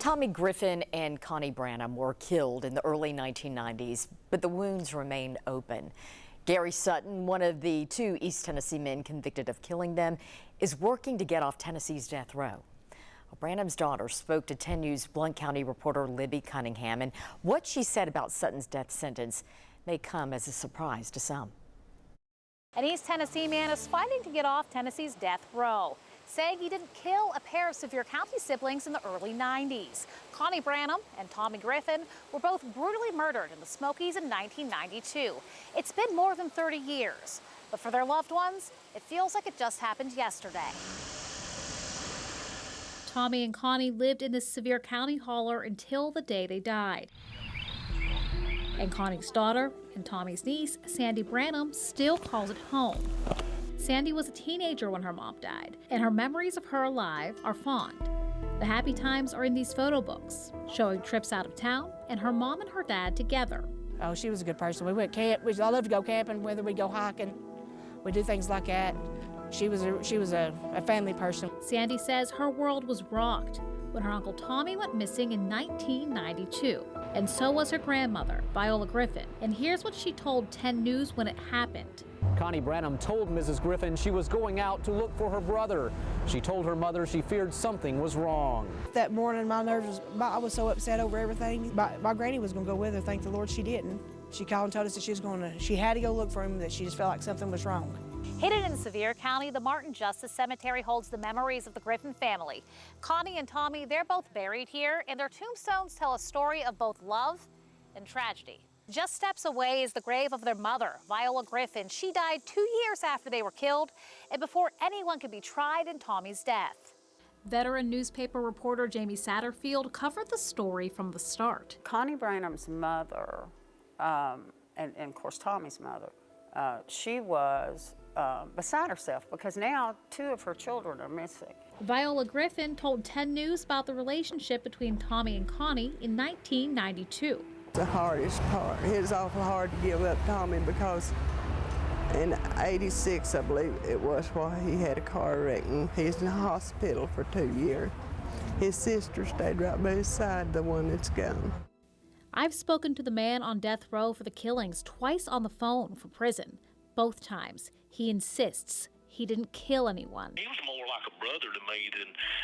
Tommy Griffin and Connie Branam were killed in the early 1990s, but the wounds remain open. Gary Sutton, one of the two East Tennessee men convicted of killing them, is working to get off Tennessee's death row. Branham's daughter spoke to 10 News Blount County reporter Libby Cunningham, and what she said about Sutton's death sentence may come as a surprise to some. An East Tennessee man is fighting to get off Tennessee's death row, saying he didn't kill a pair of Sevier County siblings in the early 90s. Connie Branam and Tommy Griffin were both brutally murdered in the Smokies in 1992. It's been more than 30 years, but for their loved ones, it feels like it just happened yesterday. Tommy and Connie lived in the Sevier County hauler until the day they died. And Connie's daughter and Tommy's niece, Sandy Branam, still calls it home. Sandy was a teenager when her mom died, and her memories of her alive are fond. The happy times are in these photo books, showing trips out of town and her mom and her dad together. Oh, she was a good person. We went camp. I love to go camping, whether we go hiking. We do things like that. She was a family person. Sandy says her world was rocked when her Uncle Tommy went missing in 1992. And so was her grandmother, Viola Griffin. And here's what she told 10 News when it happened. Connie Branam told Mrs. Griffin she was going out to look for her brother. She told her mother she feared something was wrong. That morning, I was so upset over everything. My granny was going to go with her. Thank the Lord she didn't. She called and told us that she had to go look for him, that she just felt like something was wrong. Hidden in Sevier County, the Martin Justice Cemetery holds the memories of the Griffin family. Connie and Tommy, they're both buried here, and their tombstones tell a story of both love and tragedy. Just steps away is the grave of their mother, Viola Griffin. She died 2 years after they were killed and before anyone could be tried in Tommy's death. Veteran newspaper reporter Jamie Satterfield covered the story from the start. Connie Branam's mother, and of course Tommy's mother, she was beside herself because now 2 of her children are missing. Viola Griffin told 10 News about the relationship between Tommy and Connie in 1992. The hardest part. It was awful hard to give up Tommy because in '86, I believe it was, why he had a car wreck and he's in the hospital for 2 years. His sister stayed right by his side, the one that's gone. I've spoken to the man on death row for the killings twice on the phone from prison. Both times, he insists he didn't kill anyone. He was more like a brother to me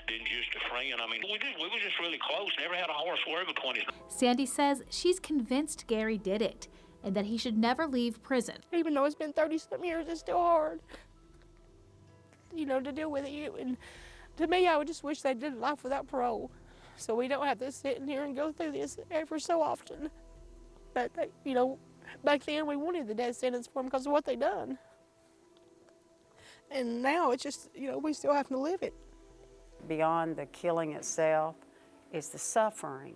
than just a friend. I mean, we were just really close. Never had a horse word between us. Sandy says she's convinced Gary did it and that he should never leave prison. Even though it's been 30-some years, it's still hard, to deal with it. And to me, I would just wish they did life without parole, so we don't have to sit in here and go through this every so often. But, back then we wanted the death sentence for them because of what they done. And now it's just, we still have to live it. Beyond the killing itself is the suffering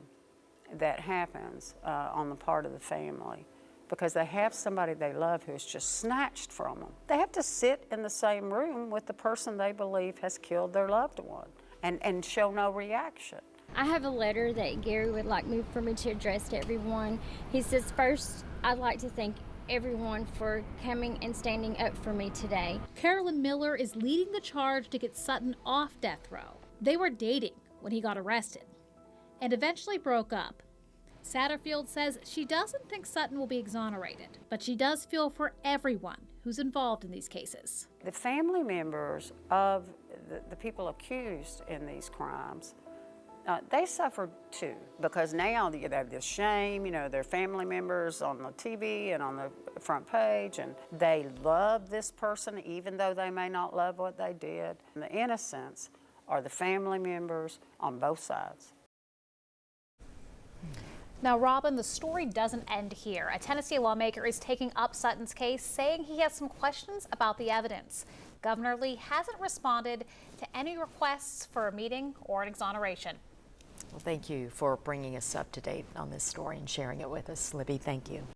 that happens on the part of the family because they have somebody they love who is just snatched from them. They have to sit in the same room with the person they believe has killed their loved one and show no reaction. I have a letter that Gary would like me for me to address to everyone. He says, first, I'd like to thank everyone for coming and standing up for me today. Carolyn Miller is leading the charge to get Sutton off death row. They were dating when he got arrested and eventually broke up. Satterfield says she doesn't think Sutton will be exonerated, but she does feel for everyone who's involved in these cases. The family members of the people accused in these crimes, they suffered too, because now they have this shame, their family members on the TV and on the front page, and they love this person even though they may not love what they did. And the innocents are the family members on both sides. Now, Robin, the story doesn't end here. A Tennessee lawmaker is taking up Sutton's case, saying he has some questions about the evidence. Governor Lee hasn't responded to any requests for a meeting or an exoneration. Well, thank you for bringing us up to date on this story and sharing it with us, Libby. Thank you.